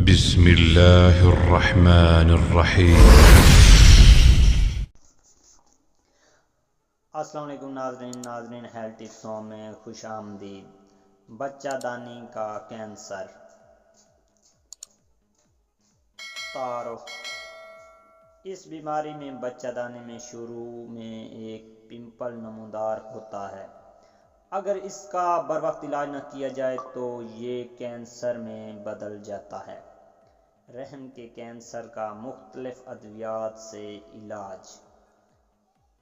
بسم اللہ الرحمن الرحیم۔ السلام علیکم ناظرین ہیلتھ ٹپسوں میں خوش آمدید۔ بچہ دانی کا کینسر۔ تعارف۔ اس بیماری میں بچہ دانی میں شروع میں ایک پمپل نمودار ہوتا ہے۔ اگر اس کا بروقت علاج نہ کیا جائے تو یہ کینسر میں بدل جاتا ہے۔ رحم کے کینسر کا مختلف ادویات سے علاج۔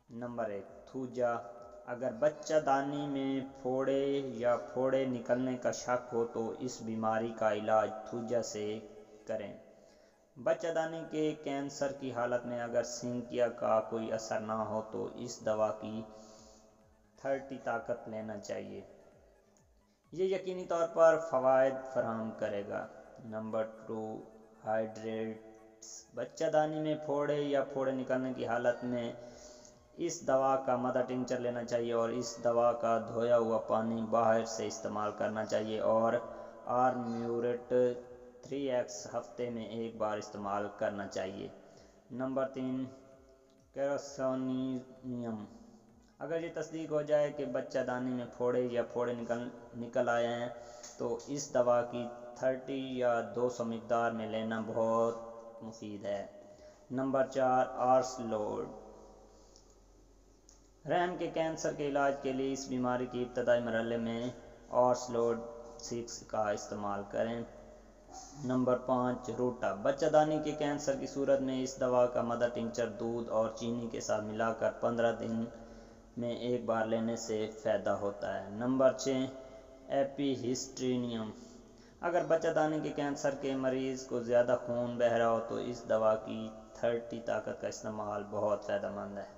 نمبر 1، تھوجا۔ اگر بچہ دانی میں پھوڑے یا پھوڑے نکلنے کا شک ہو تو اس بیماری کا علاج تھوجا سے کریں۔ بچہ دانی کے کینسر کی حالت میں اگر سینکیا کا کوئی اثر نہ ہو تو اس دوا کی 30 طاقت لینا چاہیے۔ یہ یقینی طور پر فوائد فراہم کرے گا۔ Number 2، hydrates. بچہ دانی میں پھوڑے یا پھوڑے نکلنے کی حالت میں اس دوا کا مدہ ٹنکچر لینا چاہیے اور اس دوا کا دھویا ہوا پانی باہر سے استعمال کرنا چاہیے اور آرمیوریٹ 3x ہفتے میں ایک بار استعمال کرنا چاہیے۔ نمبر 3، کیروسینیم۔ اگر یہ تصدیق ہو جائے کہ بچہ دانی میں پھوڑے یا پھوڑے نکل آئے ہیں تو اس دوا کی 30 یا 200 مقدار میں لینا بہت مفید ہے۔ نمبر 4، آرسلوڈ۔ رحم کے کینسر کے علاج کے لیے اس بیماری کی ابتدائی مرحلے میں آرسلوڈ 6 کا استعمال کریں۔ نمبر 5، روٹا۔ بچہ دانی کے کینسر کی صورت میں اس دوا کا مدہ ٹنکچر دودھ اور چینی کے ساتھ ملا کر 15 دن میں ایک بار لینے سے فائدہ ہوتا ہے۔ نمبر 6، ایپی ہسٹرینیم۔ اگر بچہ دانی کے کینسر کے مریض کو زیادہ خون بہہ رہا ہو تو اس دوا کی 30 طاقت کا استعمال بہت فائدہ مند ہے۔